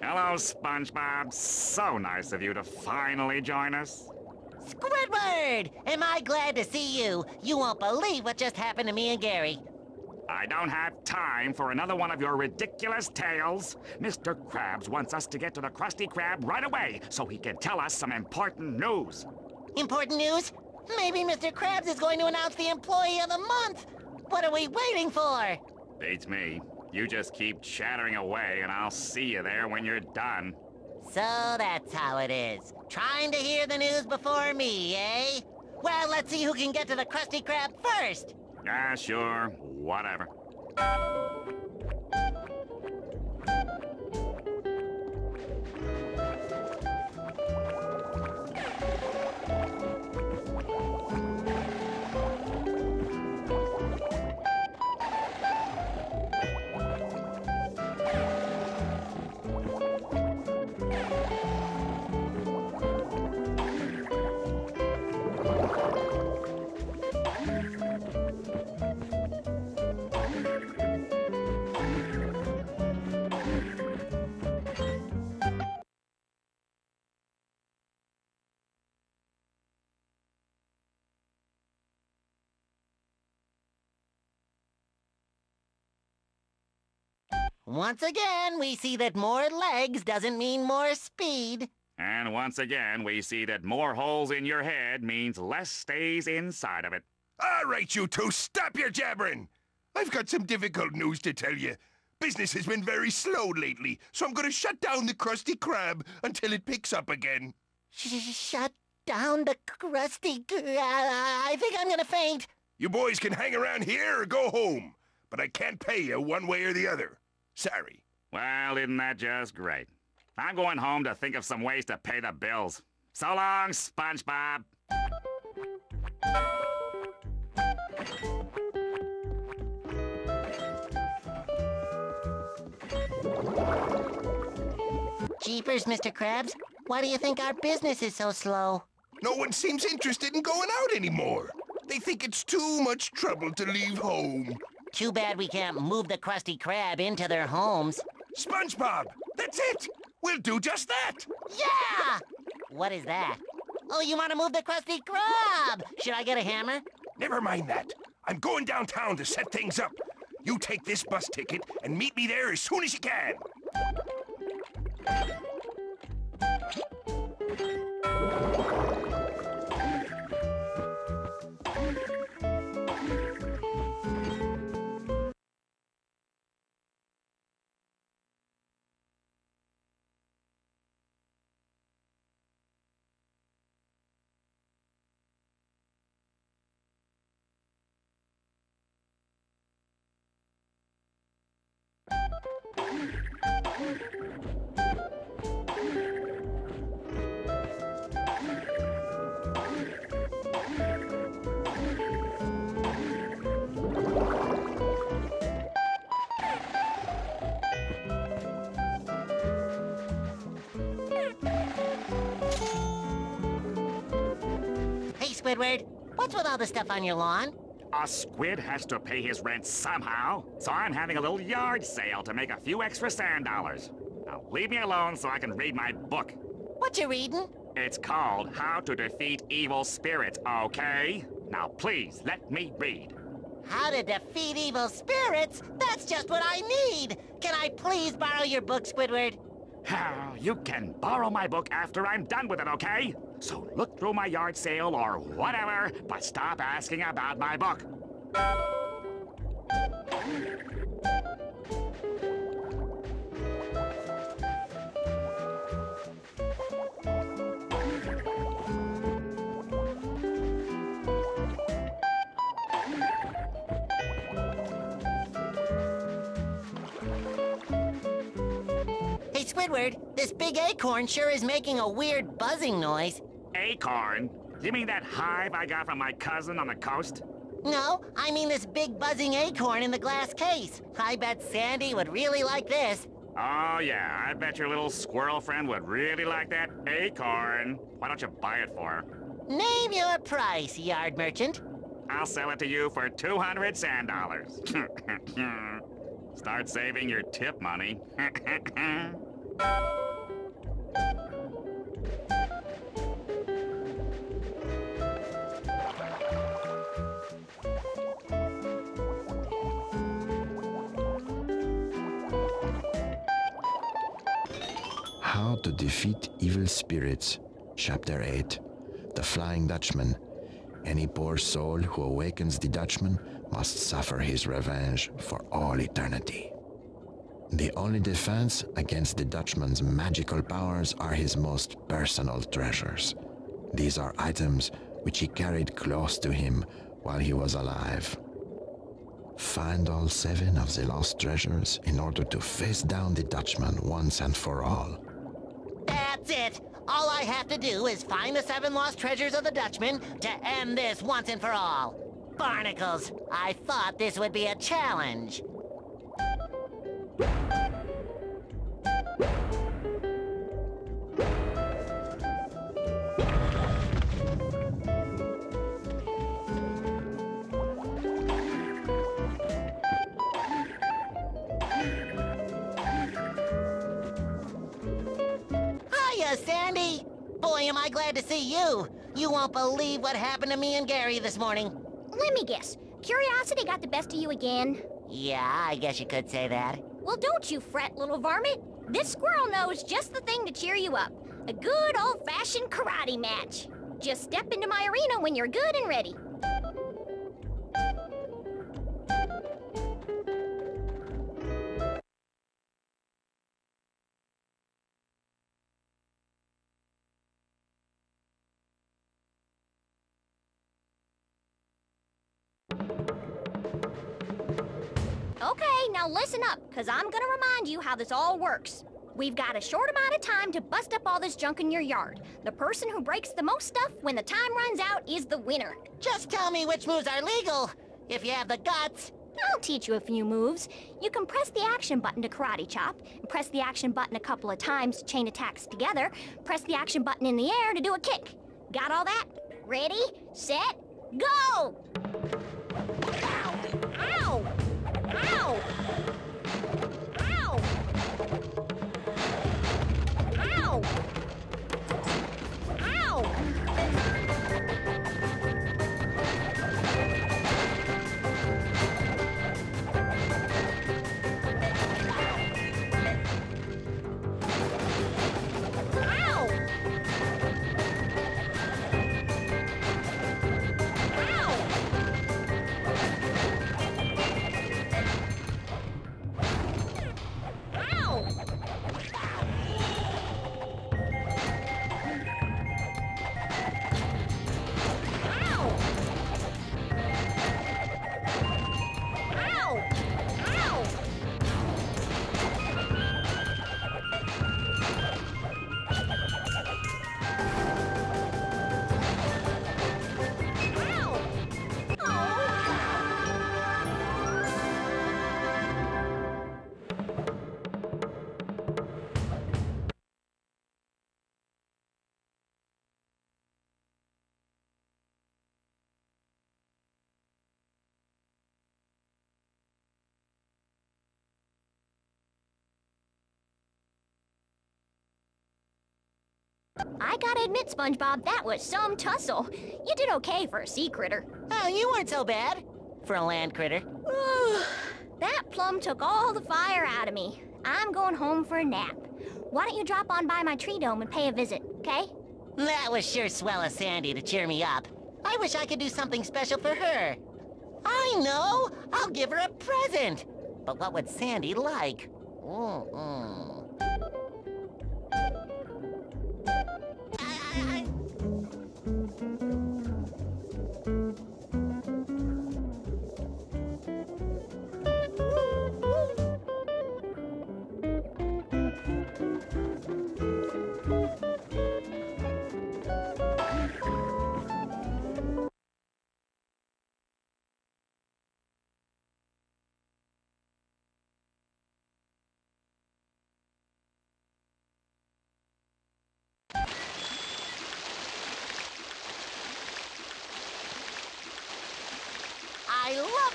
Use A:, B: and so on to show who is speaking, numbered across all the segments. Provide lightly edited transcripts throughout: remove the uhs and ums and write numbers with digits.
A: Hello, SpongeBob. So nice of you to finally join us.
B: Squidward! Am I glad to see you? You won't believe what just happened to me and Gary.
A: I don't have time for another one of your ridiculous tales. Mr. Krabs wants us to get to the Krusty Krab right away so he can tell us some important news.
B: Important news? Maybe Mr. Krabs is going to announce the Employee of the Month! What are we waiting for?
A: Beats me. You just keep chattering away and I'll see you there when you're done.
B: So that's how it is. Trying to hear the news before me, eh? Well, let's see who can get to the Krusty Krab first.
A: Yeah, sure. Whatever.
B: Once again, we see that more legs doesn't mean more speed.
A: And once again, we see that more holes in your head means less stays inside of it.
C: All right, you two, stop your jabbering. I've got some difficult news to tell you. Business has been very slow lately, so I'm going to shut down the Krusty Krab until it picks up again.
B: Shut down the Krusty Krab. I think I'm going to faint.
C: You boys can hang around here or go home, but I can't pay you one way or the other. Sorry.
A: Well, isn't that just great? I'm going home to think of some ways to pay the bills. So long, SpongeBob.
B: Jeepers, Mr. Krabs. Why do you think our business is so slow?
C: No one seems interested in going out anymore. They think it's too much trouble to leave home.
B: Too bad we can't move the Krusty Krab into their homes.
C: SpongeBob, that's it! We'll do just that!
B: Yeah! What is that? Oh, you want to move the Krusty Krab! Should I get a hammer?
C: Never mind that. I'm going downtown to set things up. You take this bus ticket and meet me there as soon as you can.
B: Squidward, what's with all the stuff on your lawn?
A: A squid has to pay his rent somehow, so I'm having a little yard sale to make a few extra sand dollars. Now leave me alone so I can read my book.
B: What you reading?
A: It's called How to Defeat Evil Spirits, okay? Now please, let me read.
B: How to defeat evil spirits? That's just what I need! Can I please borrow your book, Squidward?
A: You can borrow my book after I'm done with it, okay? So look through my yard sale or whatever, but stop asking about my book.
B: Squidward, this big acorn sure is making a weird buzzing noise.
A: Acorn? You mean that hive I got from my cousin on the coast?
B: No, I mean this big buzzing acorn in the glass case. I bet Sandy would really like this.
A: Oh, yeah, I bet your little squirrel friend would really like that acorn. Why don't you buy it for her?
B: Name your price, yard merchant.
A: I'll sell it to you for 200 sand dollars. Start saving your tip money.
D: How to Defeat Evil Spirits, Chapter 8, The Flying Dutchman. Any poor soul who awakens the Dutchman must suffer his revenge for all eternity. The only defense against the Dutchman's magical powers are his most personal treasures. These are items which he carried close to him while he was alive. Find all 7 of the lost treasures in order to face down the Dutchman once and for all.
B: That's it. All I have to do is find the 7 lost treasures of the Dutchman to end this once and for all. Barnacles, I thought this would be a challenge. Hiya, Sandy! Boy, am I glad to see you. You won't believe what happened to me and Gary this morning.
E: Let me guess. Curiosity got the best of you again?
B: Yeah, I guess you could say that.
E: Well, don't you fret, little varmint. This squirrel knows just the thing to cheer you up. A good old-fashioned karate match. Just step into my arena when you're good and ready. Okay, now listen up, because I'm gonna remind you how this all works. We've got a short amount of time to bust up all this junk in your yard. The person who breaks the most stuff when the time runs out is the winner.
B: Just tell me which moves are legal, if you have the guts.
E: I'll teach you a few moves. You can press the action button to karate chop, press the action button a couple of times to chain attacks together, press the action button in the air to do a kick. Got all that? Ready, set, go! Ow! Ow! Ow! Ow! Ow! Ow! I gotta admit, SpongeBob, that was some tussle. You did okay for a sea critter.
B: Oh, you weren't so bad for a land critter.
E: That plum took all the fire out of me. I'm going home for a nap. Why don't you drop on by my tree dome and pay a visit, okay?
B: That was sure swell of Sandy to cheer me up. I wish I could do something special for her. I know! I'll give her a present. But what would Sandy like?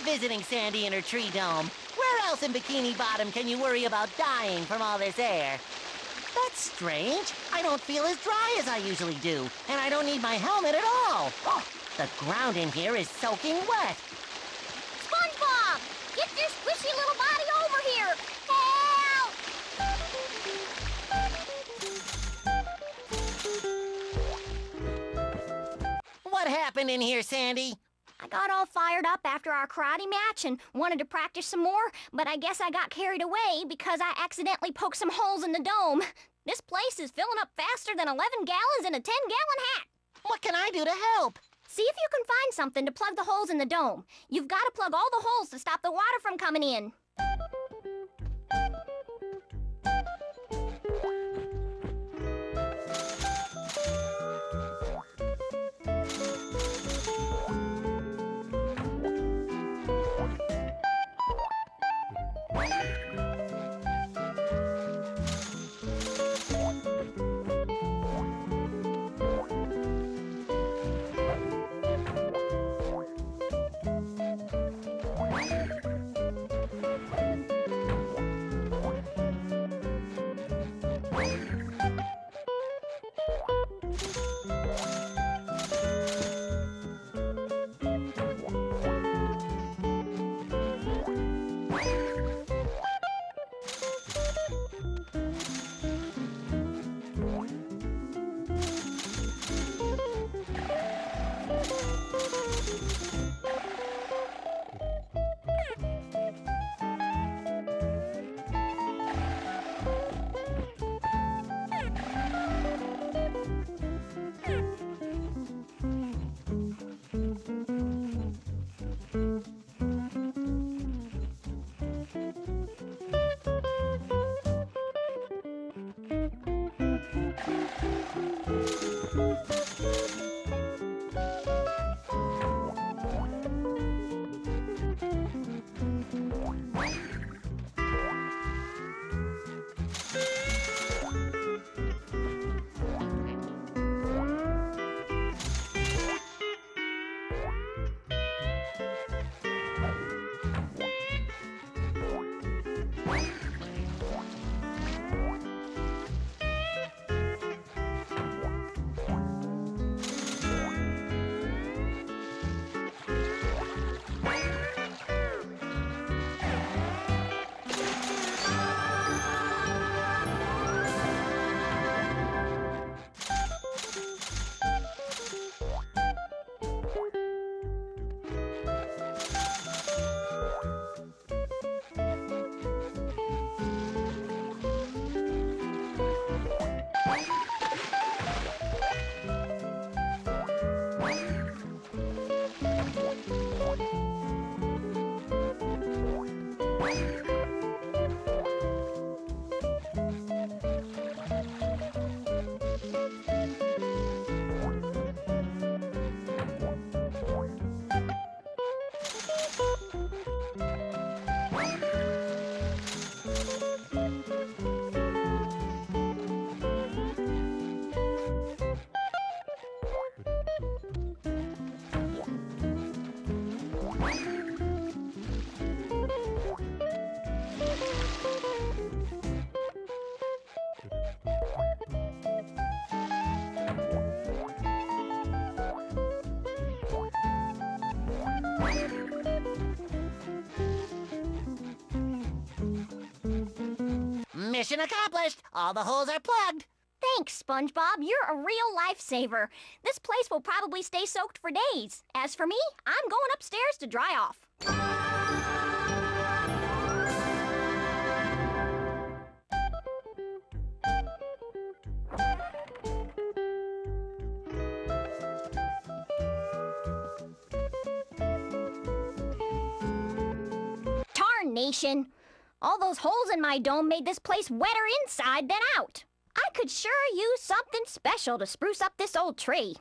B: visiting Sandy in her tree dome. Where else in Bikini Bottom can you worry about dying from all this air? That's strange. I don't feel as dry as I usually do, and I don't need my helmet at all. Oh, the ground in here is soaking wet.
E: SpongeBob! Get your squishy little body over here! Help!
B: What happened in here, Sandy?
E: I got all fired up after our karate match and wanted to practice some more, but I guess I got carried away because I accidentally poked some holes in the dome. This place is filling up faster than 11 gallons in a 10-gallon hat.
B: What can I do to help?
E: See if you can find something to plug the holes in the dome. You've got to plug all the holes to stop the water from coming in.
B: Mission accomplished. All the holes are plugged.
E: Thanks, SpongeBob. You're a real lifesaver. This place will probably stay soaked for days. As for me, I'm going upstairs to dry off. Tarnation! All those holes in my dome made this place wetter inside than out. I could sure use something special to spruce up this old tree.